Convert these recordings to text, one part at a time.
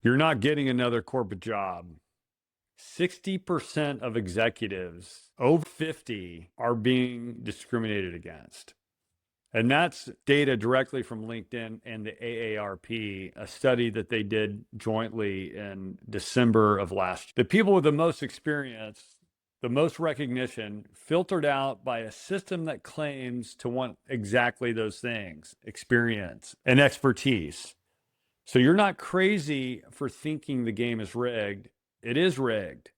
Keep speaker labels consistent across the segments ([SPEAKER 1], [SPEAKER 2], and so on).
[SPEAKER 1] You're not getting another corporate job. 60% of executives over 50 are being discriminated against. And that's data directly from LinkedIn and the AARP, a study that they did jointly in December of last year. The people with the most experience, the most recognition, filtered out by a system that claims to want exactly those things, experience and expertise. So you're not crazy for thinking the game is rigged. It is rigged,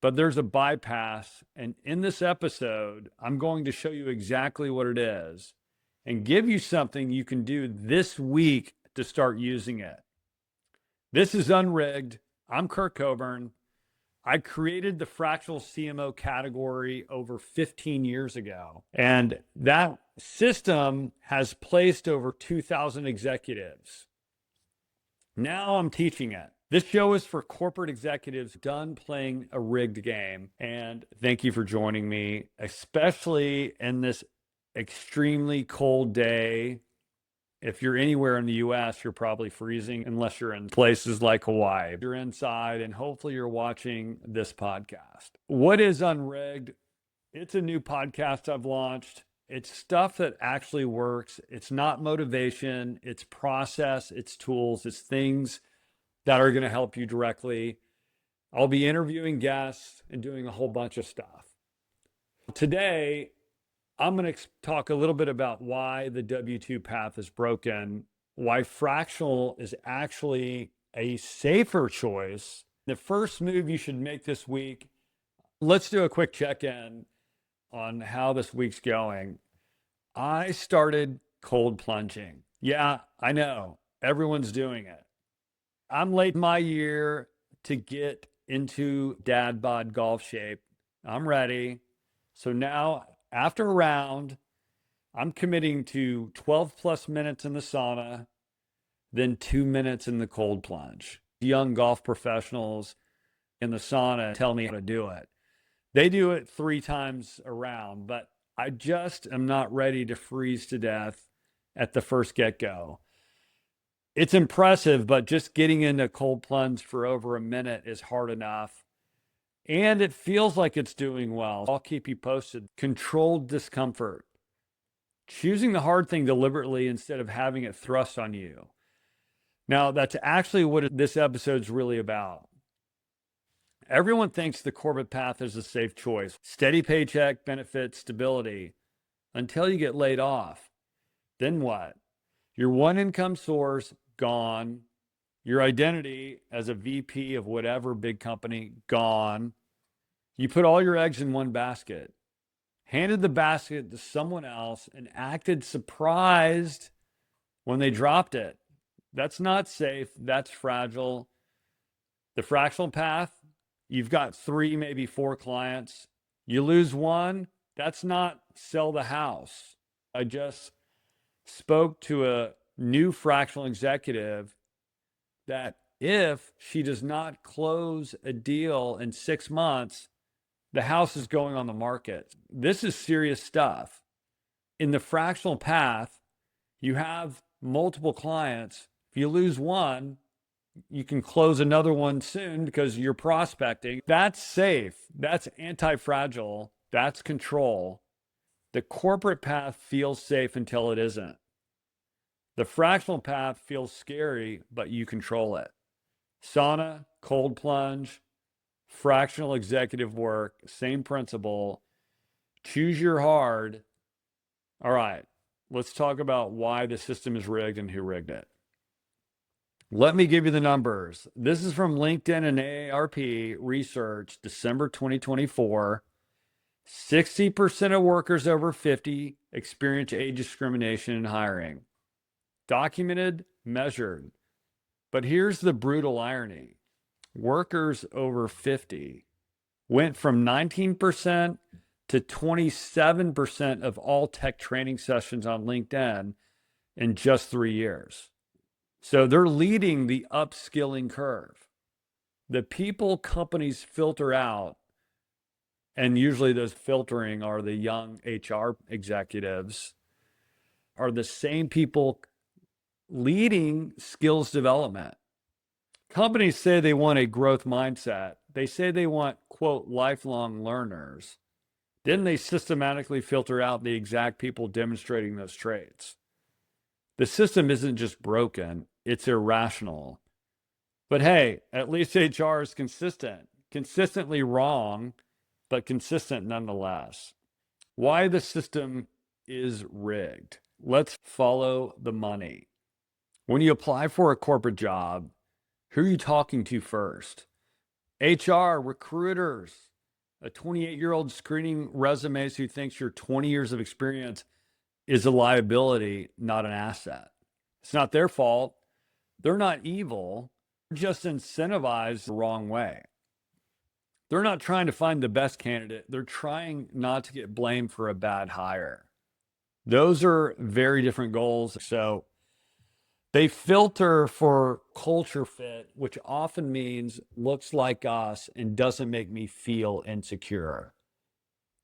[SPEAKER 1] but there's a bypass. And in this episode, I'm going to show you exactly what it is and give you something you can do this week to start using it. This is Unrigged. I'm Kirk Coburn. I created the fractional CMO category over 15 years ago, and that system has placed over 2,000 executives. Now I'm teaching it. This show is for corporate executives done playing a rigged game. And thank you for joining me, especially in this extremely cold day. If you're anywhere in the US, you're probably freezing unless you're in places like Hawaii. You're inside and hopefully you're watching this podcast. What is Unrigged? It's a new podcast I've launched. It's stuff that actually works. It's not motivation, it's process, it's tools, it's things that are going to help you directly. I'll be interviewing guests and doing a whole bunch of stuff. Today, I'm going to talk a little bit about why the W-2 path is broken, why fractional is actually a safer choice. The first move you should make this week, let's do a quick check-in on how this week's going. I started cold plunging. Yeah, I know. Everyone's doing it. I'm late in my year to get into dad bod golf shape. I'm ready. So now, after a round, I'm committing to 12 plus minutes in the sauna, then 2 minutes in the cold plunge. Young golf professionals in the sauna tell me how to do it. They do it 3 times a round, but I just am not ready to freeze to death at the first get-go. It's impressive, but just getting into cold plunge for over a minute is hard enough. And it feels like it's doing well. I'll keep you posted. Controlled discomfort. Choosing the hard thing deliberately instead of having it thrust on you. Now, that's actually what this episode's really about. Everyone thinks the corporate path is a safe choice. Steady paycheck, benefits, stability, until you get laid off. Then what? Your one income source, gone. Your identity as a VP of whatever big company, gone. You put all your eggs in one basket, handed the basket to someone else, and acted surprised when they dropped it. That's not safe. That's fragile. The fractional path, you've got 3, maybe 4 clients. You lose one, that's not sell the house. I just spoke to a new fractional executive that if she does not close a deal in 6 months, the house is going on the market. This is serious stuff. In the fractional path, you have multiple clients. If you lose one, you can close another one soon because you're prospecting. That's safe. That's anti-fragile. That's control. The corporate path feels safe until it isn't. The fractional path feels scary, but you control it. Sauna, cold plunge, fractional executive work, same principle. Choose your hard. All right, let's talk about why the system is rigged and who rigged it. Let me give you the numbers. This is from LinkedIn and AARP research, December 2024. 60% of workers over 50 experience age discrimination in hiring. Documented, measured. But here's the brutal irony. Workers over 50 went from 19% to 27% of all tech training sessions on LinkedIn in just 3 years. So they're leading the upskilling curve. The people companies filter out, and usually those filtering are the young HR executives, are the same people leading skills development. Companies say they want a growth mindset. They say they want, quote, lifelong learners. Then they systematically filter out the exact people demonstrating those traits. The system isn't just broken, it's irrational. But hey, at least HR is consistent, consistently wrong, but consistent nonetheless. Why the system is rigged. Let's follow the money. When you apply for a corporate job, who are you talking to first? HR, recruiters, a 28-year-old screening resumes who thinks your 20 years of experience is a liability, not an asset. It's not their fault. They're not evil. They're just incentivized the wrong way. They're not trying to find the best candidate. They're trying not to get blamed for a bad hire. Those are very different goals. So they filter for culture fit, which often means looks like us and doesn't make me feel insecure.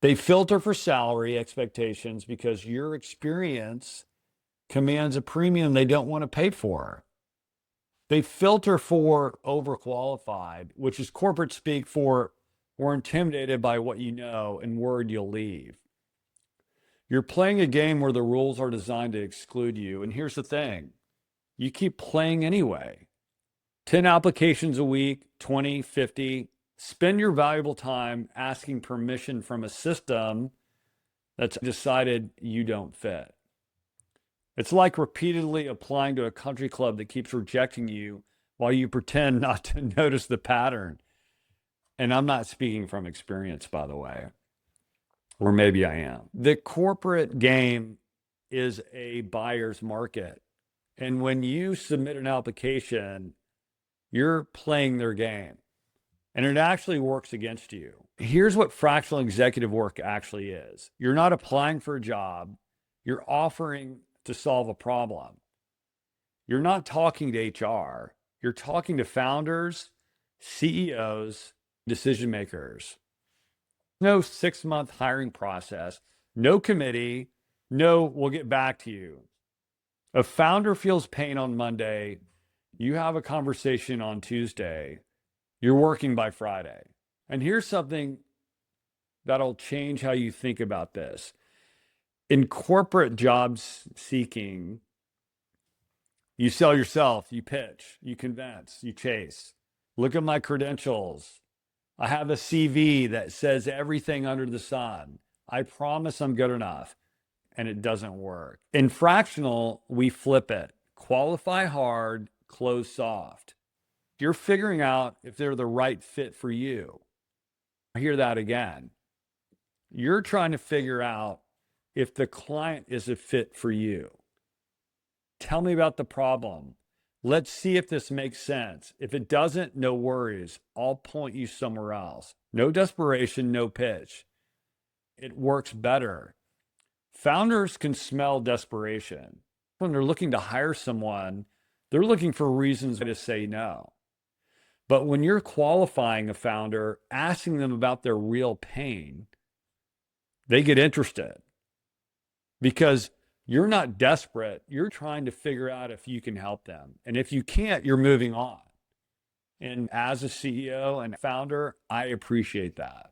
[SPEAKER 1] They filter for salary expectations because your experience commands a premium they don't want to pay for. They filter for overqualified, which is corporate speak for we're intimidated by what you know and worried you'll leave. You're playing a game where the rules are designed to exclude you. And here's the thing, you keep playing anyway. 10 applications a week, 20, 50. Spend your valuable time asking permission from a system that's decided you don't fit. It's like repeatedly applying to a country club that keeps rejecting you while you pretend not to notice the pattern. And I'm not speaking from experience, by the way, or maybe I am. The corporate game is a buyer's market. And when you submit an application, you're playing their game. And it actually works against you. Here's what fractional executive work actually is. You're not applying for a job. You're offering to solve a problem. You're not talking to HR. You're talking to founders, CEOs, decision makers. No 6-month hiring process, no committee, no, we'll get back to you. A founder feels pain on Monday. You have a conversation on Tuesday. You're working by Friday. And here's something that'll change how you think about this. In corporate jobs seeking, you sell yourself, you pitch, you convince, you chase. Look at my credentials. I have a CV that says everything under the sun. I promise I'm good enough. And it doesn't work. In fractional, we flip it. Qualify hard, close soft. You're figuring out if they're the right fit for you. I hear that again. You're trying to figure out if the client is a fit for you. Tell me about the problem. Let's see if this makes sense. If it doesn't, no worries. I'll point you somewhere else. No desperation, no pitch. It works better. Founders can smell desperation. When they're looking to hire someone, they're looking for reasons to say no. But when you're qualifying a founder, asking them about their real pain, they get interested because you're not desperate. You're trying to figure out if you can help them. And if you can't, you're moving on. And as a CEO and founder, I appreciate that.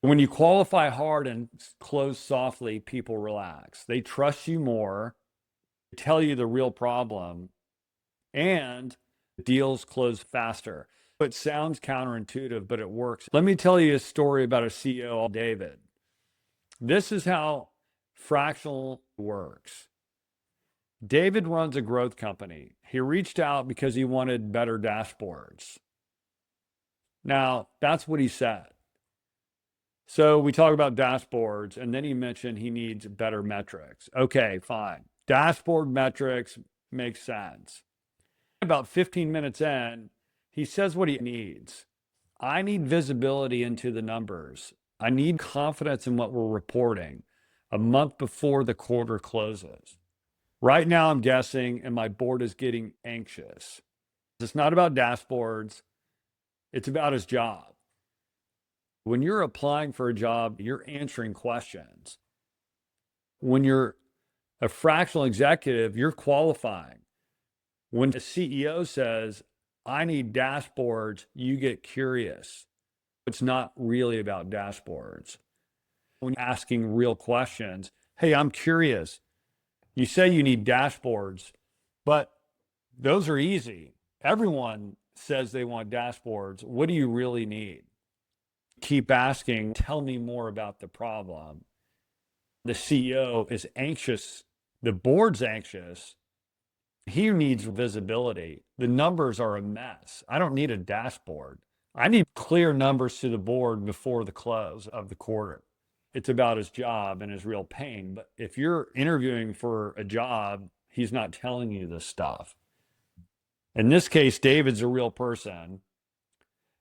[SPEAKER 1] When you qualify hard and close softly, people relax. They trust you more, tell you the real problem, and deals close faster. It sounds counterintuitive, but it works. Let me tell you a story about a CEO, David. This is how fractional works. David runs a growth company. He reached out because he wanted better dashboards. Now, that's what he said. So we talk about dashboards, and then he mentioned he needs better metrics. Okay, fine. Dashboard metrics makes sense. About 15 minutes in, he says what he needs. I need visibility into the numbers. I need confidence in what we're reporting a month before the quarter closes. Right now, I'm guessing, and my board is getting anxious. It's not about dashboards. It's about his job. When you're applying for a job, you're answering questions. When you're a fractional executive, you're qualifying. When a CEO says, I need dashboards, you get curious. It's not really about dashboards. When you're asking real questions, hey, I'm curious. You say you need dashboards, but those are easy. Everyone says they want dashboards. What do you really need? Keep asking, tell me more about the problem. The CEO is anxious. The board's anxious. He needs visibility. The numbers are a mess. I don't need a dashboard. I need clear numbers to the board before the close of the quarter. It's about his job and his real pain. But if you're interviewing for a job, he's not telling you this stuff. In this case, David's a real person.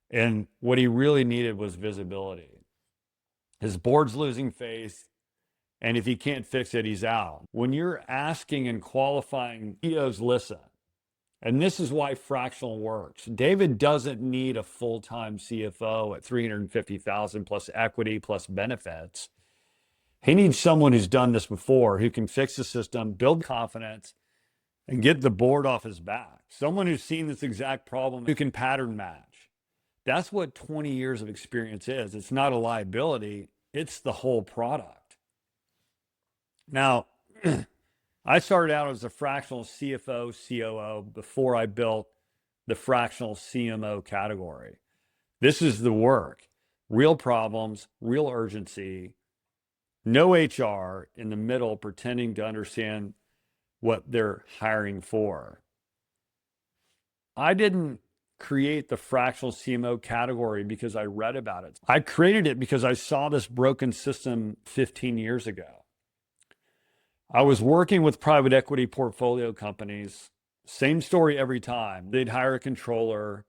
[SPEAKER 1] And what he really needed was visibility. His board's losing faith. And if he can't fix it, he's out. When you're asking and qualifying, CEOs listen. And this is why fractional works. David doesn't need a full-time CFO at $350,000 plus equity plus benefits. He needs someone who's done this before, who can fix the system, build confidence, and get the board off his back. Someone who's seen this exact problem, who can pattern match. That's what 20 years of experience is. It's not a liability. It's the whole product. Now, I started out as a fractional CFO, COO before I built the fractional CMO category. This is the work. Real problems, real urgency, no HR in the middle pretending to understand what they're hiring for. I didn't create the fractional CMO category because I read about it. I created it because I saw this broken system 15 years ago. I was working with private equity portfolio companies. Same story every time. They'd hire a controller.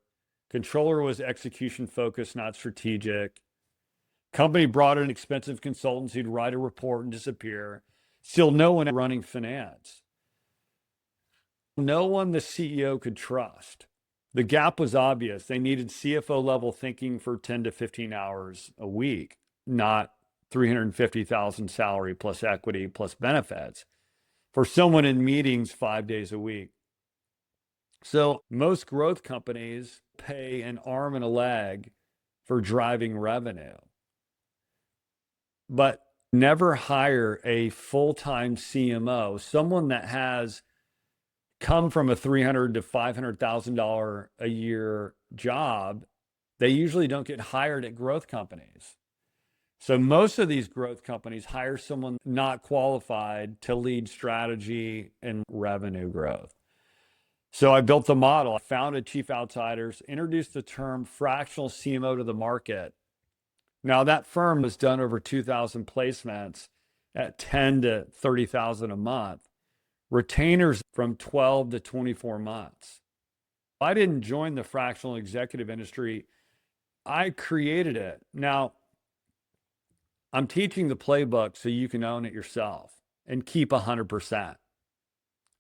[SPEAKER 1] Controller was execution focused, not strategic. Company brought in expensive consultants who'd write a report and disappear. Still no one running finance. No one the CEO could trust. The gap was obvious. They needed CFO level thinking for 10 to 15 hours a week, not 350,000 salary plus equity plus benefits for someone in meetings 5 days a week. So most growth companies pay an arm and a leg for driving revenue, but never hire a full-time CMO, someone that has come from a $300,000 to $500,000 a year job. They usually don't get hired at growth companies. So most of these growth companies hire someone not qualified to lead strategy and revenue growth. So I built the model. I founded Chief Outsiders, introduced the term fractional CMO to the market. Now that firm has done over 2,000 placements at 10 to 30,000 a month. Retainers from 12 to 24 months. I didn't join the fractional executive industry. I created it. Now, I'm teaching the playbook so you can own it yourself and keep 100%.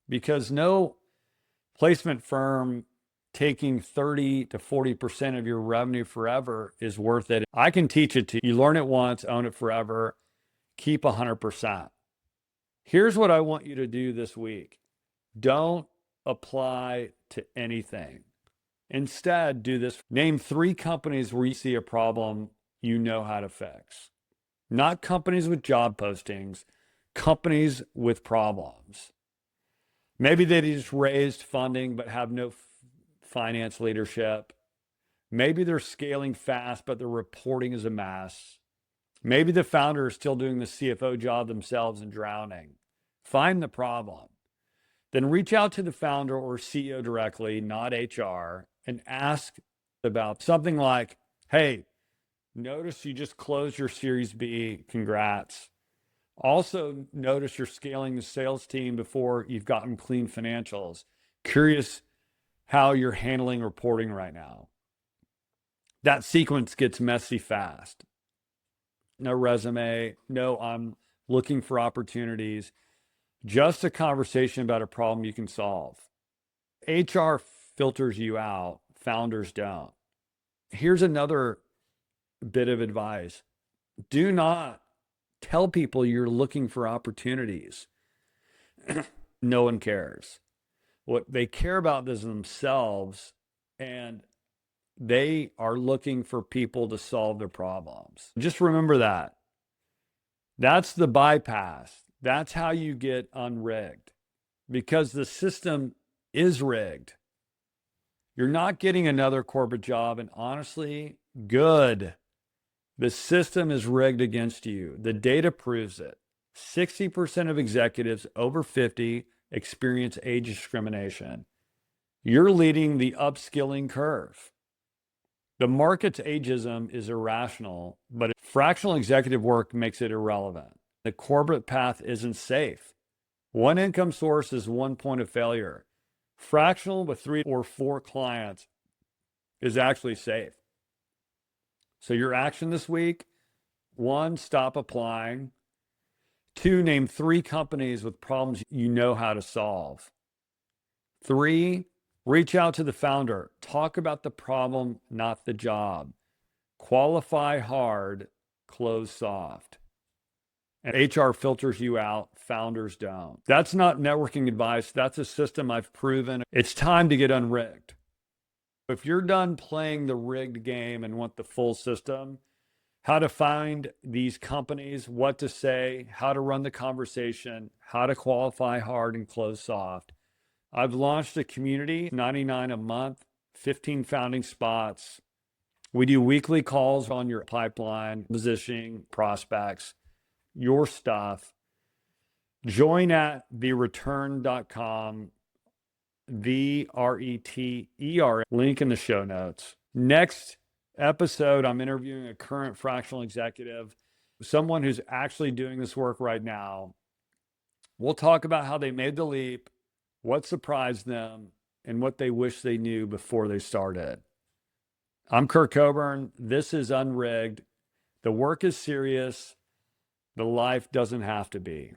[SPEAKER 1] Because no placement firm taking 30 to 40% of your revenue forever is worth it. I can teach it to you. You learn it once, own it forever, keep 100%. Here's what I want you to do this week. Don't apply to anything. Instead, do this. Name 3 companies where you see a problem you know how to fix. Not companies with job postings, companies with problems. Maybe they just raised funding but have no finance leadership. Maybe they're scaling fast, but their reporting is a mess. Maybe the founder is still doing the CFO job themselves and drowning. Find the problem. Then reach out to the founder or CEO directly, not HR, and ask about something like, hey, notice you just closed your Series B. Congrats. Also, notice you're scaling the sales team before you've gotten clean financials. Curious how you're handling reporting right now. That sequence gets messy fast. No resume, no I'm looking for opportunities, just a conversation about a problem you can solve. HR filters you out, founders don't. Here's another bit of advice. Do not tell people you're looking for opportunities. No one cares. What they care about is themselves, and they are looking for people to solve their problems. Just remember that. That's the bypass. That's how you get unrigged, because the system is rigged. You're not getting another corporate job, and honestly, good. The system is rigged against you. The data proves it. 60% of executives over 50 experience age discrimination. You're leading the upskilling curve. The market's ageism is irrational, but fractional executive work makes it irrelevant. The corporate path isn't safe. One income source is one point of failure. Fractional with 3 or 4 clients is actually safe. So your action this week: 1, stop applying. 2, name 3 companies with problems you know how to solve. 3, reach out to the founder. Talk about the problem, not the job. Qualify hard, close soft. And HR filters you out, founders don't. That's not networking advice. That's a system I've proven. It's time to get unrigged. If you're done playing the rigged game and want the full system, how to find these companies, what to say, how to run the conversation, how to qualify hard and close soft, I've launched a community, $99 a month, 15 founding spots. We do weekly calls on your pipeline, positioning, prospects, your stuff. Join at thereturn.com, TheReter, link in the show notes. Next episode, I'm interviewing a current fractional executive, someone who's actually doing this work right now. We'll talk about how they made the leap, what surprised them, and what they wish they knew before they started. I'm Kirk Coburn. This is Unrigged. The work is serious. The life doesn't have to be.